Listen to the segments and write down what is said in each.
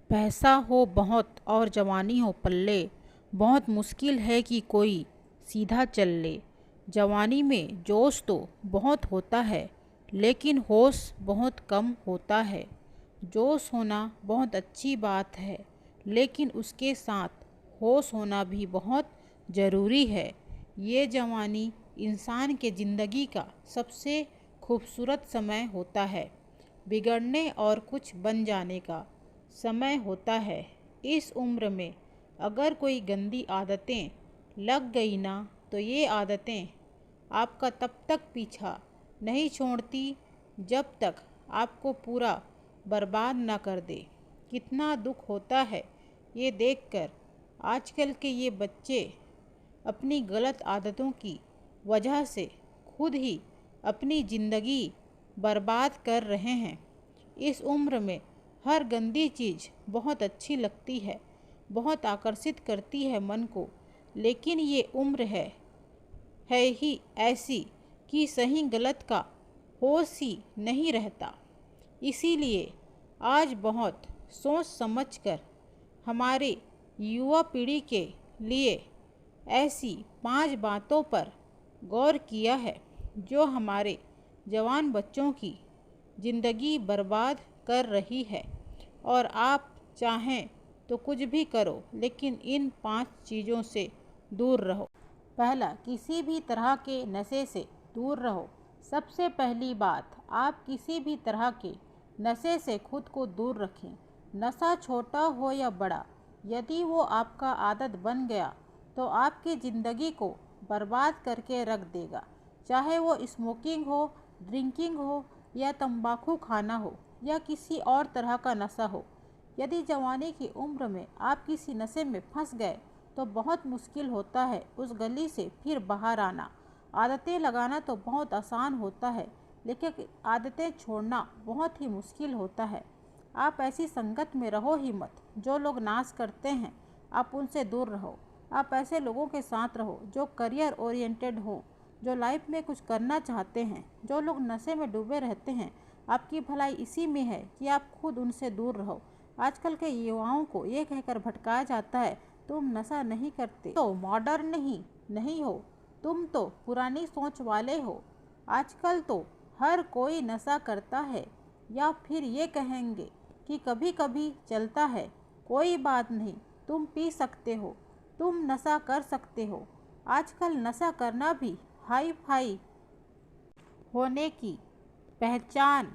पैसा हो बहुत और जवानी हो पल्ले, बहुत मुश्किल है कि कोई सीधा चल ले। जवानी में जोश तो बहुत होता है, लेकिन होश बहुत कम होता है। जोश होना बहुत अच्छी बात है, लेकिन उसके साथ होश होना भी बहुत ज़रूरी है। ये जवानी इंसान के ज़िंदगी का सबसे खूबसूरत समय होता है, बिगड़ने और कुछ बन जाने का समय होता है। इस उम्र में अगर कोई गंदी आदतें लग गई ना, तो ये आदतें आपका तब तक पीछा नहीं छोड़ती जब तक आपको पूरा बर्बाद ना कर दे। कितना दुख होता है ये देखकर आजकल के ये बच्चे अपनी गलत आदतों की वजह से खुद ही अपनी ज़िंदगी बर्बाद कर रहे हैं। इस उम्र में हर गंदी चीज़ बहुत अच्छी लगती है, बहुत आकर्षित करती है मन को, लेकिन ये उम्र है ही ऐसी कि सही गलत का होश ही नहीं रहता। इसीलिए आज बहुत सोच समझकर हमारे युवा पीढ़ी के लिए ऐसी 5 बातों पर गौर किया है जो हमारे जवान बच्चों की ज़िंदगी बर्बाद कर रही है। और आप चाहें तो कुछ भी करो, लेकिन इन 5 चीज़ों से दूर रहो। पहला, किसी भी तरह के नशे से दूर रहो। सबसे पहली बात, आप किसी भी तरह के नशे से खुद को दूर रखें। नशा छोटा हो या बड़ा, यदि वो आपका आदत बन गया तो आपकी ज़िंदगी को बर्बाद करके रख देगा। चाहे वो स्मोकिंग हो, ड्रिंकिंग हो, या तंबाकू खाना हो, या किसी और तरह का नशा हो। यदि जवानी की उम्र में आप किसी नशे में फंस गए तो बहुत मुश्किल होता है उस गली से फिर बाहर आना। आदतें लगाना तो बहुत आसान होता है, लेकिन आदतें छोड़ना बहुत ही मुश्किल होता है। आप ऐसी संगत में रहो ही मत। जो लोग नाश करते हैं आप उनसे दूर रहो। आप ऐसे लोगों के साथ रहो जो करियर ओरिएंटेड हो, जो लाइफ में कुछ करना चाहते हैं। जो लोग नशे में डूबे रहते हैं, आपकी भलाई इसी में है कि आप खुद उनसे दूर रहो। आजकल के युवाओं को ये कहकर भटकाया जाता है, तुम नशा नहीं करते तो मॉडर्न नहीं हो, तुम तो पुरानी सोच वाले हो। आजकल तो हर कोई नशा करता है, या फिर ये कहेंगे कि कभी कभी चलता है। कोई बात नहीं, तुम पी सकते हो, तुम नशा कर सकते हो। आजकल नशा करना भी हाई फाई होने की पहचान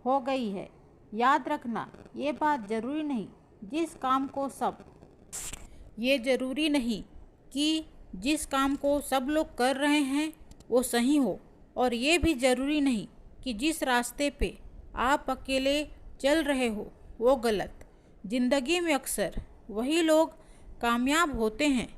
हो गई है। याद रखना, ये बात ज़रूरी नहीं जिस काम को सब ये ज़रूरी नहीं कि जिस काम को सब लोग कर रहे हैं वो सही हो, और ये भी ज़रूरी नहीं कि जिस रास्ते पे आप अकेले चल रहे हो वो गलत। ज़िंदगी में अक्सर वही लोग कामयाब होते हैं,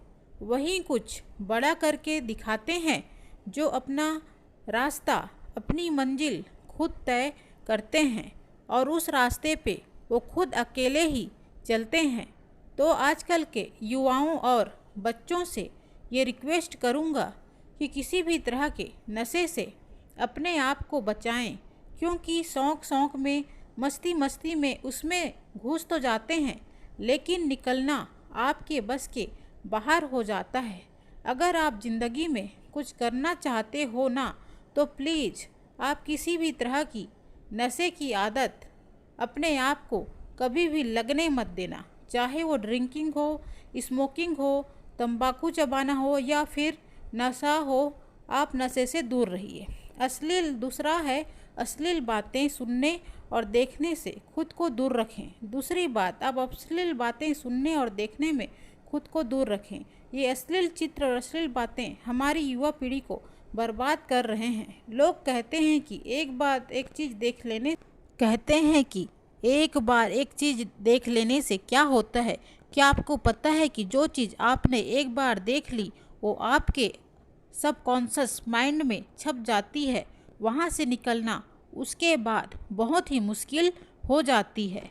वही कुछ बड़ा करके दिखाते हैं, जो अपना रास्ता, अपनी मंजिल खुद तय करते हैं और उस रास्ते पे वो खुद अकेले ही चलते हैं। तो आजकल के युवाओं और बच्चों से ये रिक्वेस्ट करूँगा कि किसी भी तरह के नशे से अपने आप को बचाएं, क्योंकि शौक़ शौक़ में, मस्ती मस्ती में उसमें घुस तो जाते हैं, लेकिन निकलना आपके बस के बाहर हो जाता है। अगर आप ज़िंदगी में कुछ करना चाहते हो ना, तो प्लीज़ आप किसी भी तरह की नशे की आदत अपने आप को कभी भी लगने मत देना। चाहे वो ड्रिंकिंग हो, स्मोकिंग हो, तंबाकू चबाना हो, या फिर नशा हो, आप नशे से दूर रहिए। दूसरा है, अश्लील बातें सुनने और देखने से खुद को दूर रखें। दूसरी बात, आप अश्लील बातें सुनने और देखने में खुद को दूर रखें। ये अश्लील चित्र और अश्लील बातें हमारी युवा पीढ़ी को बर्बाद कर रहे हैं। लोग कहते हैं कि एक बार एक चीज़ देख लेने से क्या होता है। क्या आपको पता है कि जो चीज़ आपने एक बार देख ली वो आपके सबकॉन्शियस माइंड में छप जाती है। वहाँ से निकलना उसके बाद बहुत ही मुश्किल हो जाती है।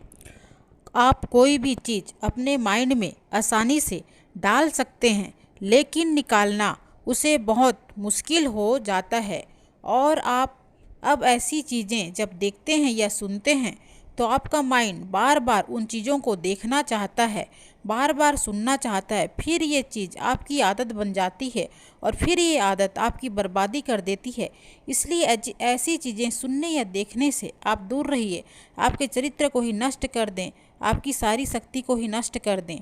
आप कोई भी चीज़ अपने माइंड में आसानी से डाल सकते हैं, लेकिन निकालना उसे बहुत मुश्किल हो जाता है। और आप अब ऐसी चीज़ें जब देखते हैं या सुनते हैं तो आपका माइंड बार बार उन चीज़ों को देखना चाहता है, बार बार सुनना चाहता है। फिर ये चीज़ आपकी आदत बन जाती है और फिर ये आदत आपकी बर्बादी कर देती है। इसलिए ऐसी चीज़ें सुनने या देखने से आप दूर रहिए। आपके चरित्र को ही नष्ट कर दें, आपकी सारी शक्ति को ही नष्ट कर दें।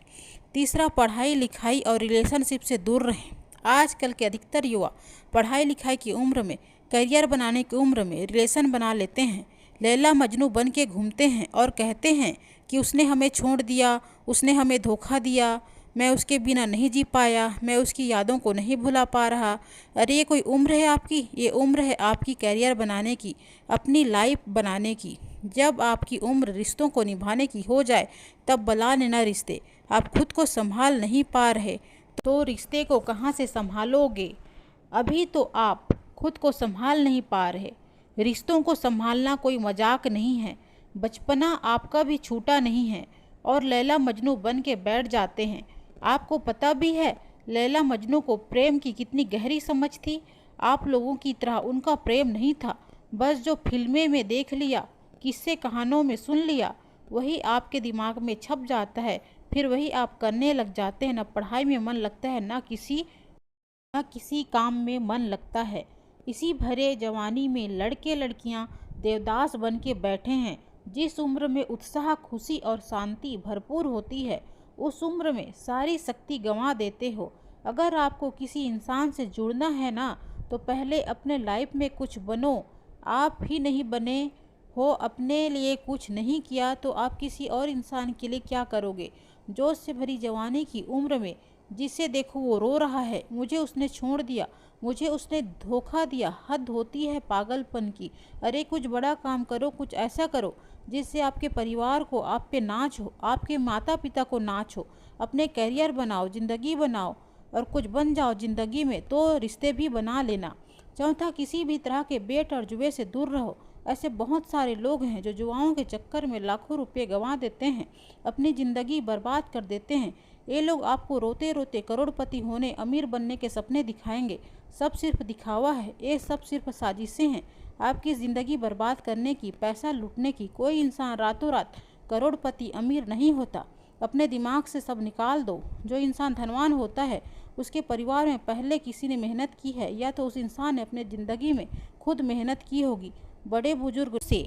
तीसरा, पढ़ाई लिखाई और रिलेशनशिप से दूर रहें। आजकल के अधिकतर युवा पढ़ाई लिखाई की उम्र में, करियर बनाने की उम्र में रिलेशन बना लेते हैं। लैला मजनू बन के घूमते हैं और कहते हैं कि उसने हमें छोड़ दिया, उसने हमें धोखा दिया, मैं उसके बिना नहीं जी पाया, मैं उसकी यादों को नहीं भुला पा रहा। अरे ये कोई उम्र है आपकी? ये उम्र है आपकी करियर बनाने की, अपनी लाइफ बनाने की। जब आपकी उम्र रिश्तों को निभाने की हो जाए तब बला लेना रिश्ते। आप खुद को संभाल नहीं पा रहे तो रिश्ते को कहाँ से संभालोगे? अभी तो आप खुद को संभाल नहीं पा रहे। रिश्तों को संभालना कोई मजाक नहीं है। बचपना आपका भी छूटा नहीं है और लैला मजनू बन के बैठ जाते हैं। आपको पता भी है लैला मजनू को प्रेम की कितनी गहरी समझ थी। आप लोगों की तरह उनका प्रेम नहीं था। बस जो फिल्में में देख लिया, किस्से कहानियों में सुन लिया, वही आपके दिमाग में छप जाता है। फिर वही आप करने लग जाते हैं। ना पढ़ाई में मन लगता है, ना किसी काम में मन लगता है। इसी भरे जवानी में लड़के लड़कियां देवदास बन के बैठे हैं। जिस उम्र में उत्साह, खुशी और शांति भरपूर होती है, उस उम्र में सारी शक्ति गंवा देते हो। अगर आपको किसी इंसान से जुड़ना है ना, तो पहले अपने लाइफ में कुछ बनो। आप ही नहीं बने हो, अपने लिए कुछ नहीं किया, तो आप किसी और इंसान के लिए क्या करोगे? जोश से भरी जवानी की उम्र में जिसे देखो वो रो रहा है, मुझे उसने छोड़ दिया, मुझे उसने धोखा दिया। हद होती है पागलपन की। अरे कुछ बड़ा काम करो, कुछ ऐसा करो जिससे आपके परिवार को आप पे नाच हो, आपके माता पिता को नाच हो। अपने करियर बनाओ, ज़िंदगी बनाओ और कुछ बन जाओ ज़िंदगी में, तो रिश्ते भी बना लेना। चौथा, किसी भी तरह के बेट और जुए से दूर रहो। ऐसे बहुत सारे लोग हैं जो जुआओं के चक्कर में लाखों रुपए गंवा देते हैं, अपनी ज़िंदगी बर्बाद कर देते हैं। ये लोग आपको रोते रोते करोड़पति होने, अमीर बनने के सपने दिखाएंगे। सब सिर्फ दिखावा है, ये सब सिर्फ साजिशें हैं आपकी ज़िंदगी बर्बाद करने की, पैसा लूटने की। कोई इंसान रातों रात करोड़पति, अमीर नहीं होता। अपने दिमाग से सब निकाल दो। जो इंसान धनवान होता है, उसके परिवार में पहले किसी ने मेहनत की है, या तो उस इंसान ने अपने ज़िंदगी में खुद मेहनत की होगी। बड़े बुजुर्ग से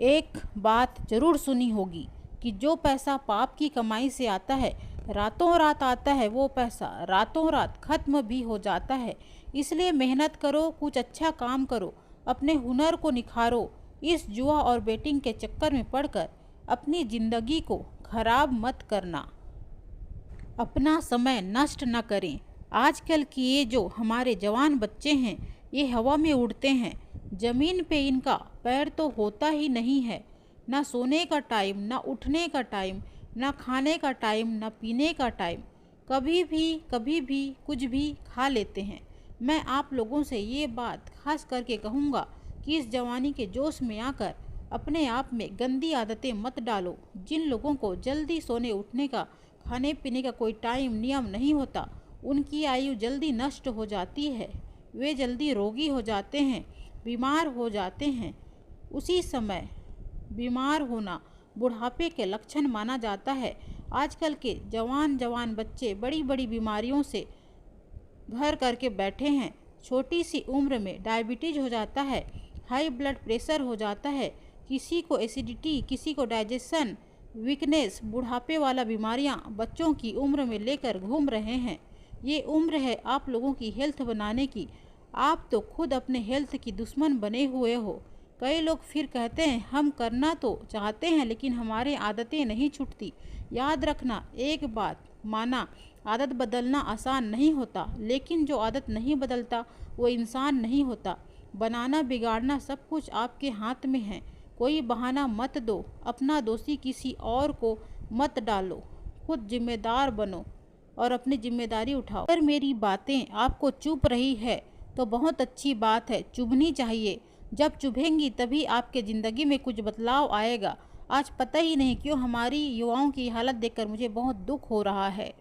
एक बात जरूर सुनी होगी कि जो पैसा पाप की कमाई से आता है, रातों रात आता है, वो पैसा रातों रात खत्म भी हो जाता है। इसलिए मेहनत करो, कुछ अच्छा काम करो, अपने हुनर को निखारो। इस जुआ और बेटिंग के चक्कर में पड़कर अपनी ज़िंदगी को खराब मत करना, अपना समय नष्ट न करें। आजकल की ये जो हमारे जवान बच्चे हैं, ये हवा में उड़ते हैं, ज़मीन पे इनका पैर तो होता ही नहीं है। ना सोने का टाइम, ना उठने का टाइम, ना खाने का टाइम, ना पीने का टाइम। कभी भी कुछ भी खा लेते हैं। मैं आप लोगों से ये बात खास करके कहूँगा कि इस जवानी के जोश में आकर अपने आप में गंदी आदतें मत डालो। जिन लोगों को जल्दी सोने उठने का, खाने पीने का कोई टाइम नियम नहीं होता, उनकी आयु जल्दी नष्ट हो जाती है। वे जल्दी रोगी हो जाते हैं, बीमार हो जाते हैं। उसी समय बीमार होना बुढ़ापे के लक्षण माना जाता है। आजकल के जवान बच्चे बड़ी बड़ी बीमारियों से भर करके बैठे हैं। छोटी सी उम्र में डायबिटीज हो जाता है, हाई ब्लड प्रेशर हो जाता है, किसी को एसिडिटी, किसी को डाइजेशन वीकनेस, बुढ़ापे वाला बीमारियां बच्चों की उम्र में लेकर घूम रहे हैं। ये उम्र है आप लोगों की हेल्थ बनाने की। आप तो खुद अपने हेल्थ की दुश्मन बने हुए हो। कई लोग फिर कहते हैं हम करना तो चाहते हैं लेकिन हमारे आदतें नहीं छूटती। याद रखना एक बात, माना आदत बदलना आसान नहीं होता, लेकिन जो आदत नहीं बदलता वो इंसान नहीं होता। बनाना बिगाड़ना सब कुछ आपके हाथ में है। कोई बहाना मत दो, अपना दोषी किसी और को मत डालो। खुद जिम्मेदार बनो और अपनी जिम्मेदारी उठाओ। अगर मेरी बातें आपको चुभ रही है तो बहुत अच्छी बात है, चुभनी चाहिए। जब चुभेंगी तभी आपके ज़िंदगी में कुछ बदलाव आएगा। आज पता ही नहीं क्यों हमारी युवाओं की हालत देखकर मुझे बहुत दुख हो रहा है।